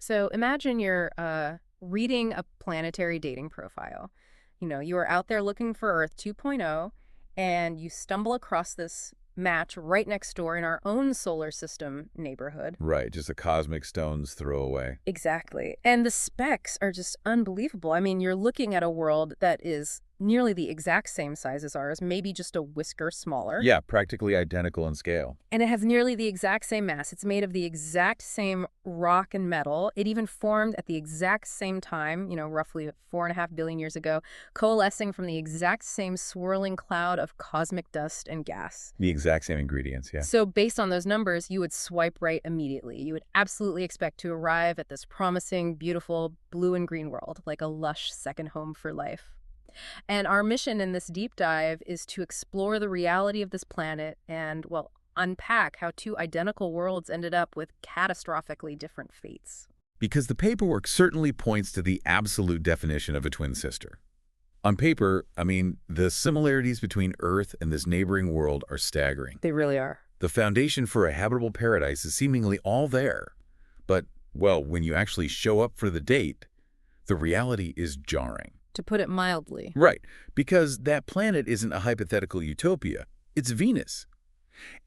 So imagine you're reading a planetary dating profile. You are out there looking for Earth 2.0, and you stumble across this match right next door in our own solar system neighborhood. Right, just a cosmic stone's throw away. Exactly. And the specs are just unbelievable. I mean, you're looking at a world that is nearly the exact same size as ours, maybe just a whisker smaller. Yeah, practically identical in scale. And it has nearly the exact same mass. It's made of the exact same rock and metal. It even formed at the exact same time, roughly 4.5 billion years ago, coalescing from the exact same swirling cloud of cosmic dust and gas. The exact same ingredients, yeah. So based on those numbers, you would swipe right immediately. You would absolutely expect to arrive at this promising, beautiful blue and green world, like a lush second home for life. And our mission in this deep dive is to explore the reality of this planet and, well, unpack how two identical worlds ended up with catastrophically different fates. Because the paperwork certainly points to the absolute definition of a twin sister. On paper, I mean, the similarities between Earth and this neighboring world are staggering. They really are. The foundation for a habitable paradise is seemingly all there. But, well, when you actually show up for the date, the reality is jarring. To put it mildly. Right, because that planet isn't a hypothetical utopia. It's Venus.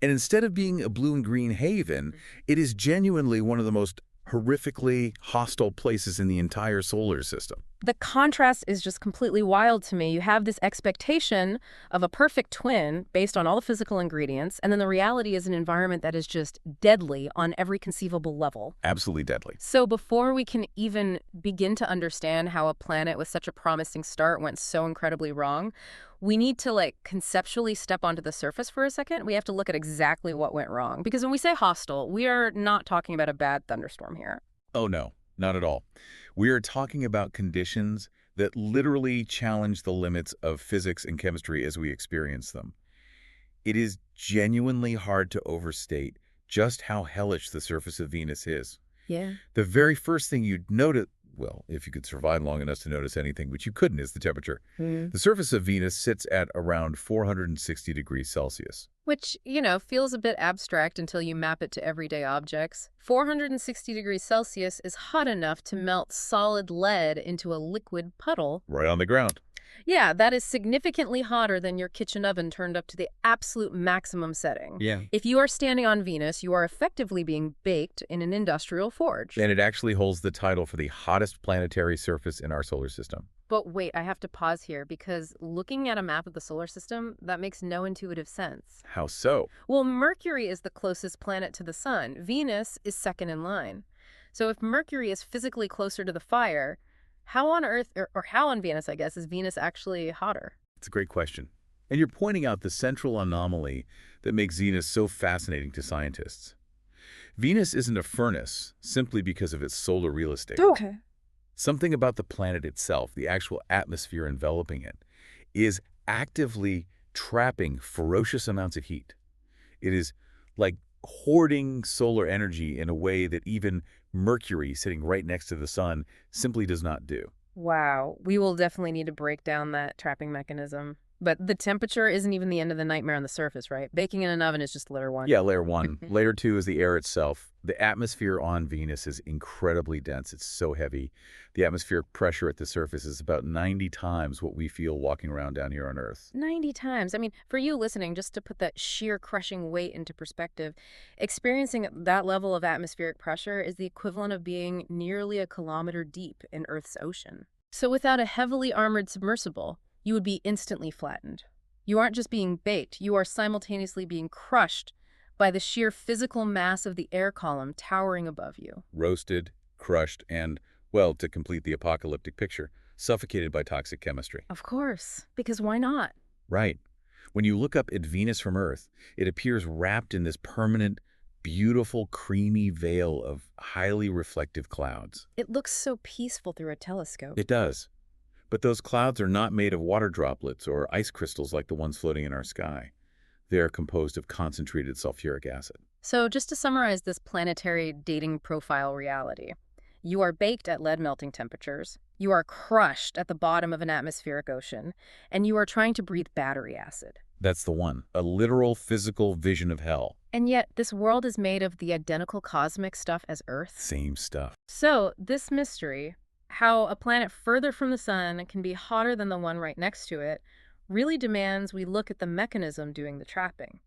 And instead of being a blue and green haven, it is genuinely one of the most horrifically hostile places in the entire solar system. The contrast is just completely wild to me. You have this expectation of a perfect twin based on all the physical ingredients, and then the reality is an environment that is just deadly on every conceivable level. Absolutely deadly. So before we can even begin to understand how a planet with such a promising start went so incredibly wrong, we need to conceptually step onto the surface for a second. We have to look at exactly what went wrong. Because when we say hostile, we are not talking about a bad thunderstorm here. Oh, no, not at all. We are talking about conditions that literally challenge the limits of physics and chemistry as we experience them. It is genuinely hard to overstate just how hellish the surface of Venus is. Yeah. The very first thing you'd notice, well, if you could survive long enough to notice anything, which you couldn't, is the temperature. The surface of Venus sits at around 460 degrees Celsius. Which, feels a bit abstract until you map it to everyday objects. 460 degrees Celsius is hot enough to melt solid lead into a liquid puddle. Right on the ground. Yeah, that is significantly hotter than your kitchen oven turned up to the absolute maximum setting. Yeah. If you are standing on Venus, you are effectively being baked in an industrial forge. And it actually holds the title for the hottest planetary surface in our solar system. But wait, I have to pause here because looking at a map of the solar system, that makes no intuitive sense. How so? Well, Mercury is the closest planet to the sun. Venus is second in line. So if Mercury is physically closer to the fire, how on Earth, or how on Venus, I guess, is Venus actually hotter? It's a great question. And you're pointing out the central anomaly that makes Venus so fascinating to scientists. Venus isn't a furnace simply because of its solar real estate. Okay. Something about the planet itself, the actual atmosphere enveloping it, is actively trapping ferocious amounts of heat. It is like hoarding solar energy in a way that even Mercury, sitting right next to the sun, simply does not do. Wow, we will definitely need to break down that trapping mechanism. But the temperature isn't even the end of the nightmare on the surface, right? Baking in an oven is just layer one. Yeah, layer one. Layer two is the air itself. The atmosphere on Venus is incredibly dense. It's so heavy. The atmospheric pressure at the surface is about 90 times what we feel walking around down here on Earth. 90 times. I mean, for you listening, just to put that sheer crushing weight into perspective, experiencing that level of atmospheric pressure is the equivalent of being nearly a kilometer deep in Earth's ocean. So without a heavily armored submersible, you would be instantly flattened. You aren't just being baked, you are simultaneously being crushed by the sheer physical mass of the air column towering above you. Roasted, crushed, and, well, to complete the apocalyptic picture, suffocated by toxic chemistry. Of course, because why not? Right. When you look up at Venus from Earth, it appears wrapped in this permanent, beautiful, creamy veil of highly reflective clouds. It looks so peaceful through a telescope. It does. But those clouds are not made of water droplets or ice crystals like the ones floating in our sky. They are composed of concentrated sulfuric acid. So just to summarize this planetary dating profile reality, you are baked at lead melting temperatures, you are crushed at the bottom of an atmospheric ocean, and you are trying to breathe battery acid. That's the one. A literal physical vision of hell. And yet, this world is made of the identical cosmic stuff as Earth. Same stuff. So, this mystery, how a planet further from the sun can be hotter than the one right next to it, really demands we look at the mechanism doing the trapping.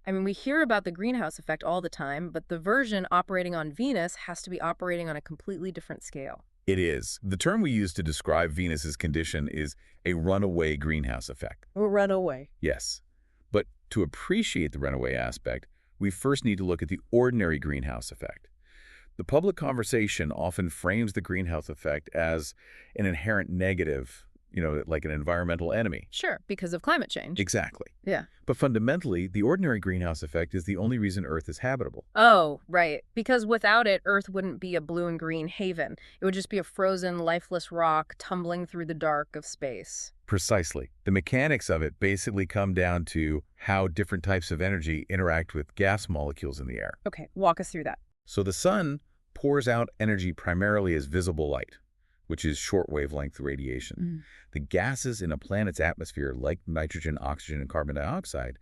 I mean, we hear about the greenhouse effect all the time, but the version operating on Venus has to be operating on a completely different scale. It is. The term we use to describe Venus's condition is a runaway greenhouse effect. Runaway. Yes. But to appreciate the runaway aspect, we first need to look at the ordinary greenhouse effect. The public conversation often frames the greenhouse effect as an inherent negative, like an environmental enemy. Sure, because of climate change. Exactly. Yeah. But fundamentally, the ordinary greenhouse effect is the only reason Earth is habitable. Oh, right. Because without it, Earth wouldn't be a blue and green haven. It would just be a frozen, lifeless rock tumbling through the dark of space. Precisely. The mechanics of it basically come down to how different types of energy interact with gas molecules in the air. Okay, walk us through that. So the sun pours out energy primarily as visible light, which is short-wavelength radiation. The gases in a planet's atmosphere, like nitrogen, oxygen, and carbon dioxide,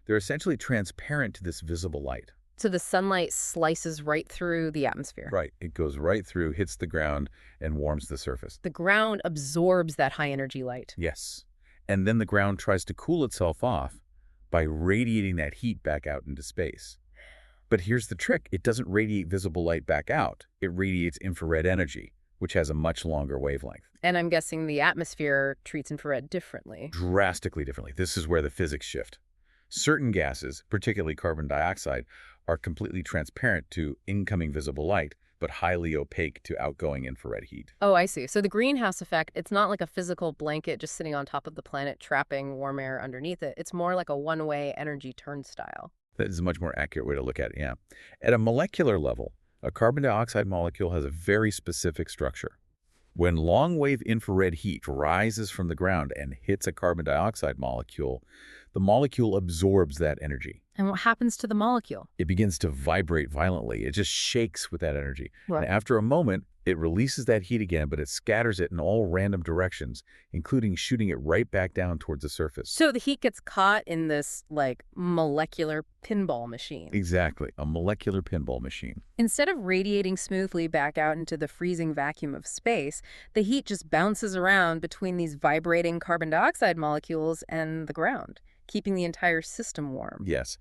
they're essentially transparent to this visible light. So the sunlight slices right through the atmosphere. Right. It goes right through, hits the ground, and warms the surface. The ground absorbs that high-energy light. Yes. And then the ground tries to cool itself off by radiating that heat back out into space. But here's the trick. It doesn't radiate visible light back out. It radiates infrared energy, which has a much longer wavelength. And I'm guessing the atmosphere treats infrared differently. Drastically differently. This is where the physics shift. Certain gases, particularly carbon dioxide, are completely transparent to incoming visible light, but highly opaque to outgoing infrared heat. Oh, I see. So the greenhouse effect, it's not like a physical blanket just sitting on top of the planet trapping warm air underneath it. It's more like a one-way energy turnstile. That is a much more accurate way to look at it, yeah. At a molecular level, a carbon dioxide molecule has a very specific structure. When long-wave infrared heat rises from the ground and hits a carbon dioxide molecule, the molecule absorbs that energy. And what happens to the molecule? It begins to vibrate violently. It just shakes with that energy. Right. And after a moment, it releases that heat again, but it scatters it in all random directions, including shooting it right back down towards the surface. So the heat gets caught in this, molecular pinball machine. Exactly, a molecular pinball machine. Instead of radiating smoothly back out into the freezing vacuum of space, the heat just bounces around between these vibrating carbon dioxide molecules and the ground, keeping the entire system warm. Yes.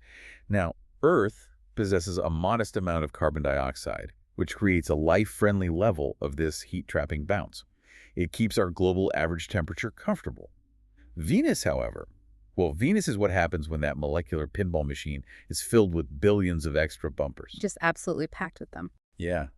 Now, Earth possesses a modest amount of carbon dioxide, which creates a life-friendly level of this heat-trapping bounce. It keeps our global average temperature comfortable. Venus, however, Venus is what happens when that molecular pinball machine is filled with billions of extra bumpers. Just absolutely packed with them. Yeah.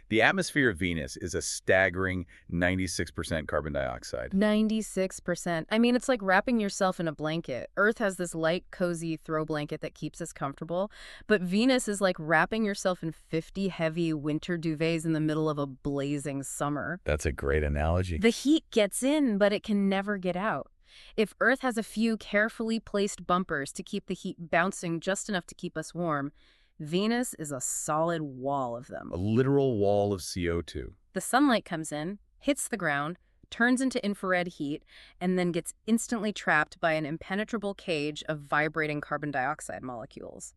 The atmosphere of Venus is a staggering 96% carbon dioxide. 96%. I mean, it's like wrapping yourself in a blanket. Earth has this light, cozy throw blanket that keeps us comfortable, but Venus is like wrapping yourself in 50 heavy winter duvets in the middle of a blazing summer. That's a great analogy. The heat gets in, but it can never get out. If Earth has a few carefully placed bumpers to keep the heat bouncing just enough to keep us warm, Venus is a solid wall of them. A literal wall of CO2. The sunlight comes in, hits the ground, turns into infrared heat, and then gets instantly trapped by an impenetrable cage of vibrating carbon dioxide molecules.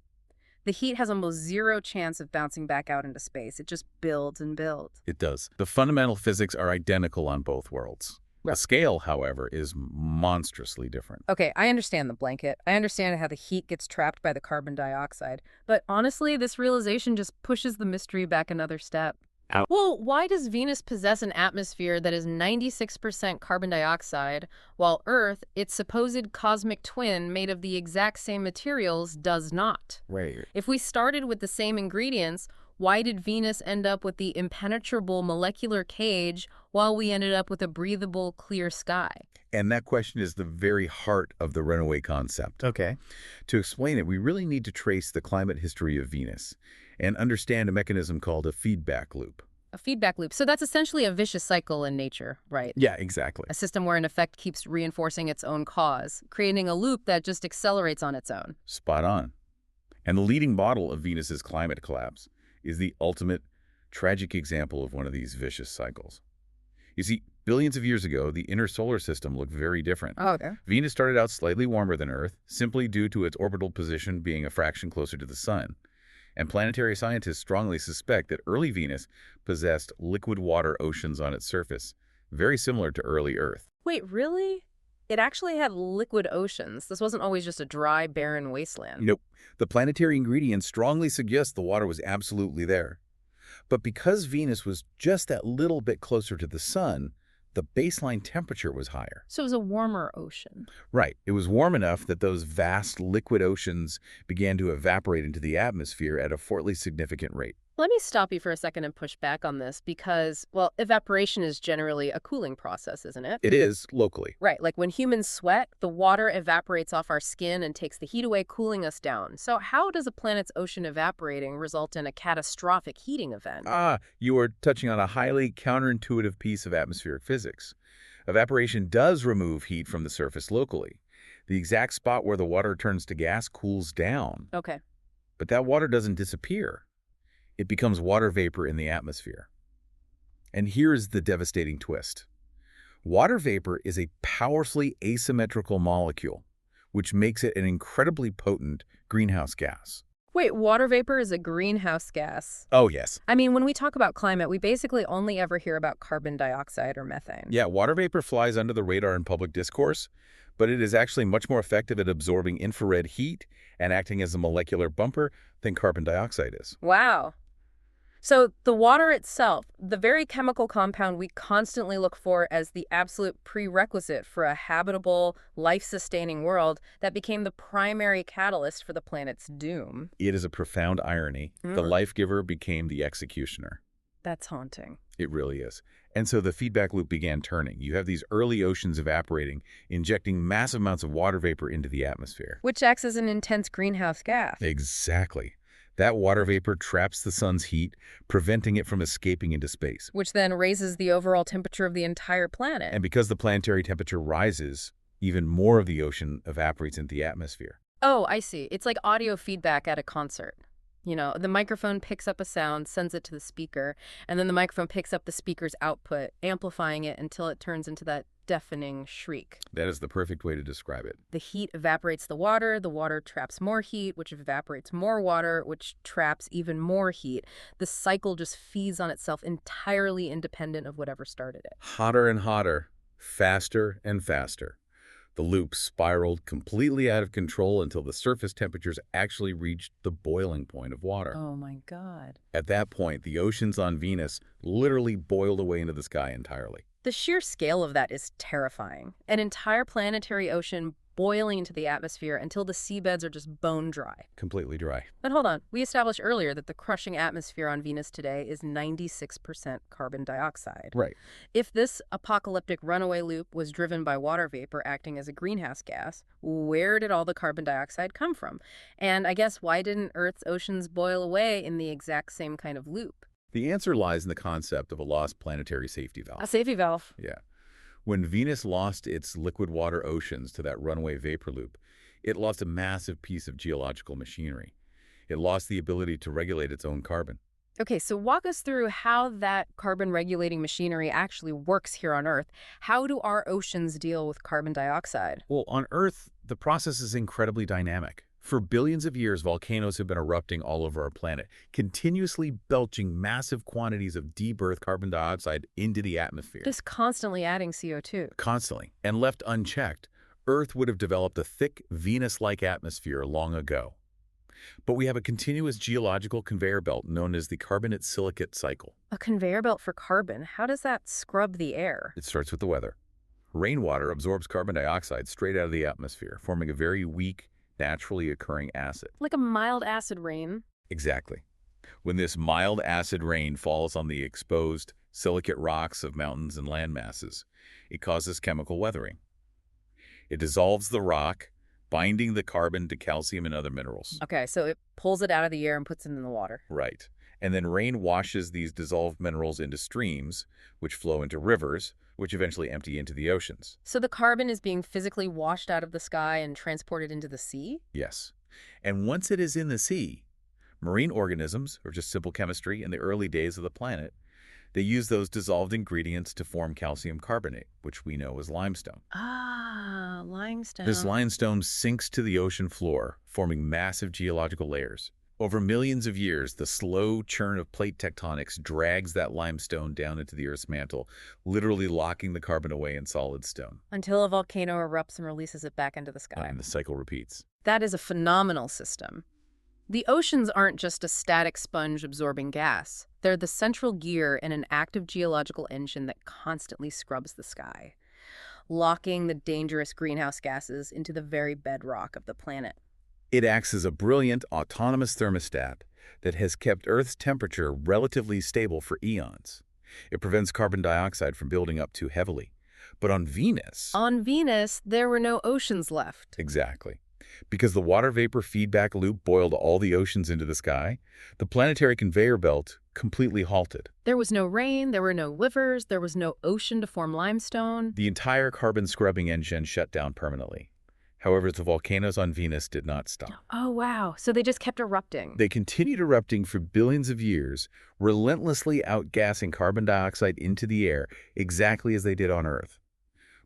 The heat has almost zero chance of bouncing back out into space. It just builds and builds. It does. The fundamental physics are identical on both worlds. Right. The scale, however, is monstrously different. Okay, I understand the blanket. I understand how the heat gets trapped by the carbon dioxide. But honestly, this realization just pushes the mystery back another step. Ow. Well, why does Venus possess an atmosphere that is 96% carbon dioxide, while Earth, its supposed cosmic twin made of the exact same materials, does not? Right. If we started with the same ingredients, why did Venus end up with the impenetrable molecular cage while we ended up with a breathable, clear sky? And that question is the very heart of the runaway concept. Okay. To explain it, we really need to trace the climate history of Venus and understand a mechanism called a feedback loop. A feedback loop. So that's essentially a vicious cycle in nature, right? Yeah, exactly. A system where an effect keeps reinforcing its own cause, creating a loop that just accelerates on its own. Spot on. And the leading model of Venus's climate collapse is the ultimate tragic example of one of these vicious cycles. You see, Billions of years ago, the inner solar system looked very different. Oh, okay. Venus started out slightly warmer than Earth, simply due to its orbital position being a fraction closer to the Sun. And planetary scientists strongly suspect that early Venus possessed liquid water oceans on its surface, very similar to early Earth. Wait, really? It actually had liquid oceans. This wasn't always just a dry, barren wasteland. Nope. The planetary ingredients strongly suggest the water was absolutely there. But because Venus was just that little bit closer to the Sun, the baseline temperature was higher. So it was a warmer ocean. Right. It was warm enough that those vast liquid oceans began to evaporate into the atmosphere at a fairly significant rate. Let me stop you for a second and push back on this because, well, evaporation is generally a cooling process, isn't it? It is locally. Right, like when humans sweat, the water evaporates off our skin and takes the heat away, cooling us down. So how does a planet's ocean evaporating result in a catastrophic heating event? You are touching on a highly counterintuitive piece of atmospheric physics. Evaporation does remove heat from the surface locally. The exact spot where the water turns to gas cools down. Okay. But that water doesn't disappear. It becomes water vapor in the atmosphere. And here's the devastating twist. Water vapor is a powerfully asymmetrical molecule, which makes it an incredibly potent greenhouse gas. Wait, water vapor is a greenhouse gas. Oh, yes. I mean, when we talk about climate, we basically only ever hear about carbon dioxide or methane. Yeah, water vapor flies under the radar in public discourse, but it is actually much more effective at absorbing infrared heat and acting as a molecular bumper than carbon dioxide is. Wow. So the water itself, the very chemical compound we constantly look for as the absolute prerequisite for a habitable, life-sustaining world, that became the primary catalyst for the planet's doom. It is a profound irony. The life giver became the executioner. That's haunting. It really is. And so the feedback loop began turning. You have these early oceans evaporating, injecting massive amounts of water vapor into the atmosphere. Which acts as an intense greenhouse gas. Exactly. That water vapor traps the sun's heat, preventing it from escaping into space. Which then raises the overall temperature of the entire planet. And because the planetary temperature rises, even more of the ocean evaporates into the atmosphere. Oh, I see. It's like audio feedback at a concert. You know, the microphone picks up a sound, sends it to the speaker, and then the microphone picks up the speaker's output, amplifying it until it turns into that deafening shriek. That is the perfect way to describe it. The heat evaporates the water traps more heat, which evaporates more water, which traps even more heat. The cycle just feeds on itself, entirely independent of whatever started it. Hotter and hotter, faster and faster. The loop spiraled completely out of control until the surface temperatures actually reached the boiling point of water. Oh my God. At that point, the oceans on Venus literally boiled away into the sky entirely. The sheer scale of that is terrifying. An entire planetary ocean boiling into the atmosphere until the seabeds are just bone dry. Completely dry. But hold on, we established earlier that the crushing atmosphere on Venus today is 96% carbon dioxide. Right. If this apocalyptic runaway loop was driven by water vapor acting as a greenhouse gas, where did all the carbon dioxide come from? And I guess why didn't Earth's oceans boil away in the exact same kind of loop? The answer lies in the concept of a lost planetary safety valve. A safety valve. Yeah. When Venus lost its liquid water oceans to that runaway vapor loop, it lost a massive piece of geological machinery. It lost the ability to regulate its own carbon. Okay, so walk us through how that carbon regulating machinery actually works here on Earth. How do our oceans deal with carbon dioxide? Well, on Earth, the process is incredibly dynamic. For billions of years, volcanoes have been erupting all over our planet, continuously belching massive quantities of deep Earth carbon dioxide into the atmosphere. Just constantly adding CO2. Constantly. And left unchecked, Earth would have developed a thick, Venus-like atmosphere long ago. But we have a continuous geological conveyor belt known as the carbonate-silicate cycle. A conveyor belt for carbon? How does that scrub the air? It starts with the weather. Rainwater absorbs carbon dioxide straight out of the atmosphere, forming a very weak, naturally occurring acid. Like a mild acid rain. Exactly. When this mild acid rain falls on the exposed silicate rocks of mountains and land masses, it causes chemical weathering. It dissolves the rock, binding the carbon to calcium and other minerals. Okay, so it pulls it out of the air and puts it in the water. Right. And then rain washes these dissolved minerals into streams, which flow into rivers, which eventually empty into the oceans. So the carbon is being physically washed out of the sky and transported into the sea? Yes. And once it is in the sea, marine organisms, or just simple chemistry in the early days of the planet, They use those dissolved ingredients to form calcium carbonate, which we know as limestone. Ah, This limestone. limestone sinks to the ocean floor, forming massive geological layers. Over millions of years, the slow churn of plate tectonics drags that limestone down into the Earth's mantle, literally locking the carbon away in solid stone. Until a volcano erupts and releases it back into the sky. And the cycle repeats. That is a phenomenal system. The oceans aren't just a static sponge absorbing gas. They're the central gear in an active geological engine that constantly scrubs the sky, locking the dangerous greenhouse gases into the very bedrock of the planet. It acts as a brilliant, autonomous thermostat that has kept Earth's temperature relatively stable for eons. It prevents carbon dioxide from building up too heavily. But on Venus... On Venus, there were no oceans left. Exactly. Because the water vapor feedback loop boiled all the oceans into the sky, the planetary conveyor belt completely halted. There was no rain, there were no rivers, there was no ocean to form limestone. The entire carbon scrubbing engine shut down permanently. However, the volcanoes on Venus did not stop. Oh, wow. So they just kept erupting. They continued erupting for billions of years, relentlessly outgassing carbon dioxide into the air exactly as they did on Earth.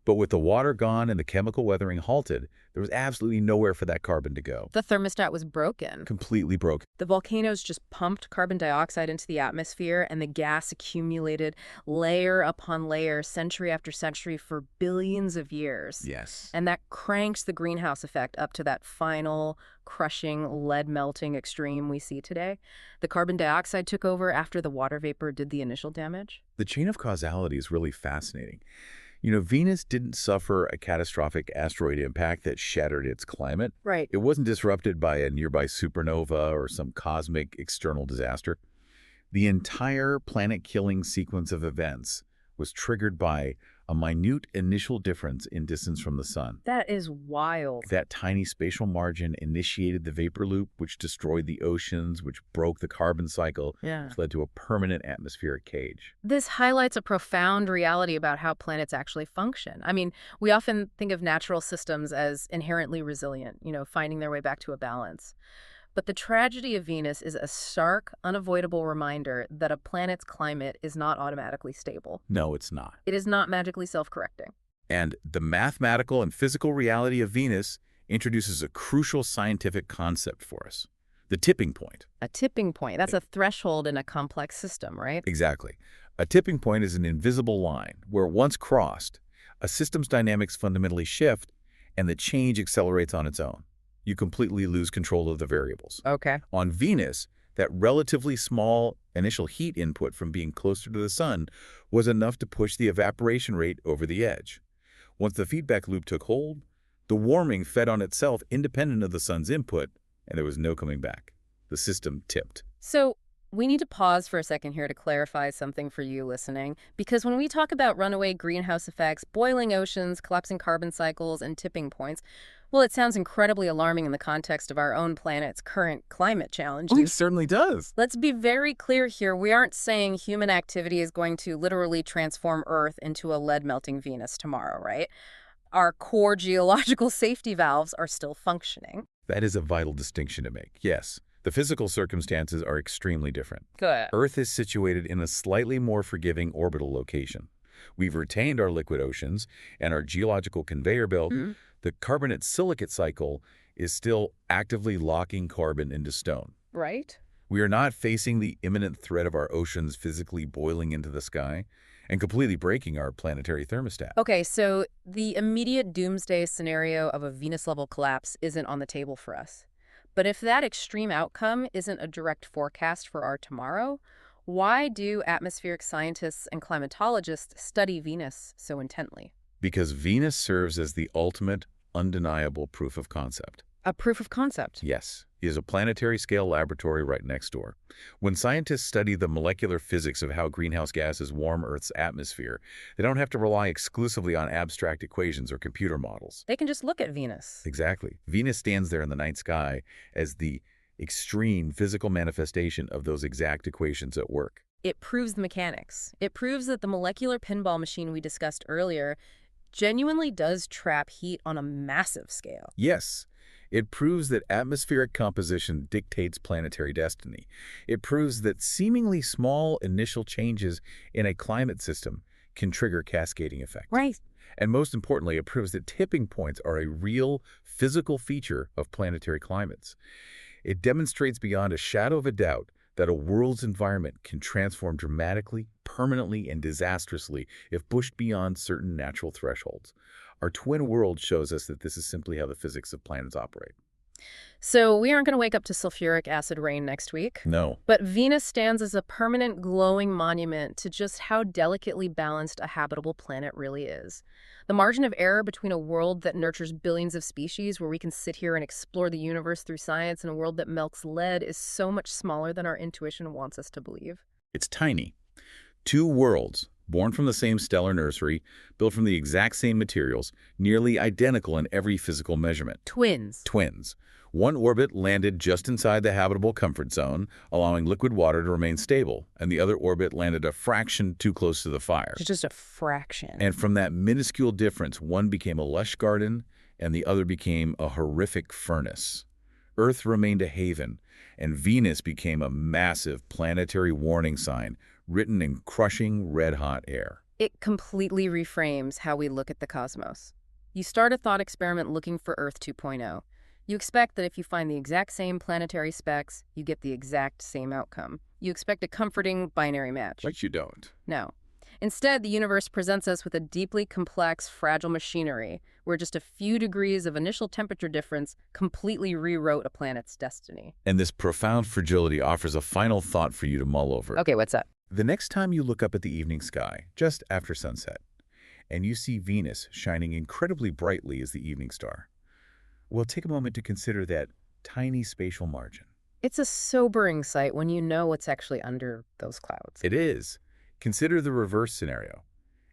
But with the water gone and the chemical weathering halted, there was absolutely nowhere for that carbon to go. The thermostat was broken. Completely broken. The volcanoes just pumped carbon dioxide into the atmosphere, and the gas accumulated layer upon layer, century after century, for billions of years. Yes. And that cranks the greenhouse effect up to that final, crushing, lead-melting extreme we see today. The carbon dioxide took over after the water vapor did the initial damage. The chain of causality is really fascinating. You know, Venus didn't suffer a catastrophic asteroid impact that shattered its climate. Right. It wasn't disrupted by a nearby supernova or some cosmic external disaster. The entire planet-killing sequence of events was triggered by a minute initial difference in distance from the sun. That is wild. That tiny spatial margin initiated the vapor loop, which destroyed the oceans, which broke the carbon cycle, which led to a permanent atmospheric cage. This highlights a profound reality about how planets actually function. I mean, we often think of natural systems as inherently resilient, finding their way back to a balance. But the tragedy of Venus is a stark, unavoidable reminder that a planet's climate is not automatically stable. No, it's not. It is not magically self-correcting. And the mathematical and physical reality of Venus introduces a crucial scientific concept for us: the tipping point. A tipping point. That's a threshold in a complex system, right? Exactly. A tipping point is an invisible line where, once crossed, a system's dynamics fundamentally shift and the change accelerates on its own. You completely lose control of the variables. Okay. On Venus, that relatively small initial heat input from being closer to the sun was enough to push the evaporation rate over the edge. Once the feedback loop took hold, the warming fed on itself independent of the sun's input, and there was no coming back. The system tipped. So we need to pause for a second here to clarify something for you listening, because when we talk about runaway greenhouse effects, boiling oceans, collapsing carbon cycles, and tipping points, well, it sounds incredibly alarming in the context of our own planet's current climate challenges. It certainly does. Let's be very clear here. We aren't saying human activity is going to literally transform Earth into a lead-melting Venus tomorrow, right? Our core geological safety valves are still functioning. That is a vital distinction to make. Yes, the physical circumstances are extremely different. Good. Earth is situated in a slightly more forgiving orbital location. We've retained our liquid oceans and our geological conveyor belt. The carbonate-silicate cycle is still actively locking carbon into stone. Right. We are not facing the imminent threat of our oceans physically boiling into the sky and completely breaking our planetary thermostat. Okay, so the immediate doomsday scenario of a Venus-level collapse isn't on the table for us. But if that extreme outcome isn't a direct forecast for our tomorrow, why do atmospheric scientists and climatologists study Venus so intently? Because Venus serves as the ultimate, undeniable proof of concept. A proof of concept? Yes, it is a planetary-scale laboratory right next door. When scientists study the molecular physics of how greenhouse gases warm Earth's atmosphere, they don't have to rely exclusively on abstract equations or computer models. They can just look at Venus. Exactly. Venus stands there in the night sky as the extreme physical manifestation of those exact equations at work. It proves the mechanics. It proves that the molecular pinball machine we discussed earlier genuinely does trap heat on a massive scale. Yes, It proves that atmospheric composition dictates planetary destiny. It proves that seemingly small initial changes in a climate system can trigger cascading effects. Right. And most importantly, it proves that tipping points are a real physical feature of planetary climates. It demonstrates beyond a shadow of a doubt that a world's environment can transform dramatically, permanently, and disastrously if pushed beyond certain natural thresholds. Our twin world shows us that this is simply how the physics of planets operate. So we aren't going to wake up to sulfuric acid rain next week. No. But Venus stands as a permanent glowing monument to just how delicately balanced a habitable planet really is. The margin of error between a world that nurtures billions of species, where we can sit here and explore the universe through science, and a world that melts lead is so much smaller than our intuition wants us to believe. It's tiny. Two worlds, born from the same stellar nursery, built from the exact same materials, nearly identical in every physical measurement. Twins. Twins. One orbit landed just inside the habitable comfort zone, allowing liquid water to remain stable, and the other orbit landed a fraction too close to the fire. Just a fraction. And from that minuscule difference, one became a lush garden, and the other became a horrific furnace. Earth remained a haven, and Venus became a massive planetary warning sign, written in crushing, red-hot air. It completely reframes how we look at the cosmos. You start a thought experiment looking for Earth 2.0. You expect that if you find the exact same planetary specs, you get the exact same outcome. You expect a comforting binary match. But you don't. No. Instead, the universe presents us with a deeply complex, fragile machinery where just a few degrees of initial temperature difference completely rewrote a planet's destiny. And this profound fragility offers a final thought for you to mull over. Okay, what's up? The next time you look up at the evening sky, just after sunset, and you see Venus shining incredibly brightly as the evening star, well, take a moment to consider that tiny spatial margin. It's a sobering sight when you know what's actually under those clouds. It is. Consider the reverse scenario.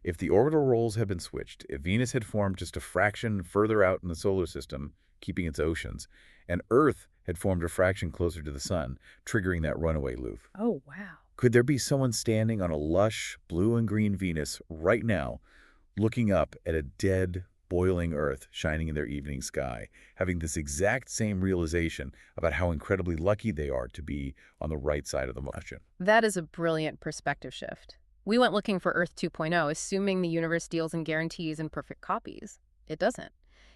If the orbital roles had been switched, if Venus had formed just a fraction further out in the solar system, keeping its oceans, and Earth had formed a fraction closer to the sun, triggering that runaway loop. Oh, wow. Could there be someone standing on a lush blue and green Venus right now, looking up at a dead, boiling Earth shining in their evening sky, having this exact same realization about how incredibly lucky they are to be on the right side of the margin? That is a brilliant perspective shift. We went looking for Earth 2.0, assuming the universe deals in guarantees and perfect copies. It doesn't.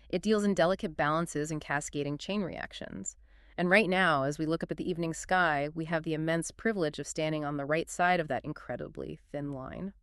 It deals in delicate balances and cascading chain reactions. And right now, as we look up at the evening sky, we have the immense privilege of standing on the right side of that incredibly thin line.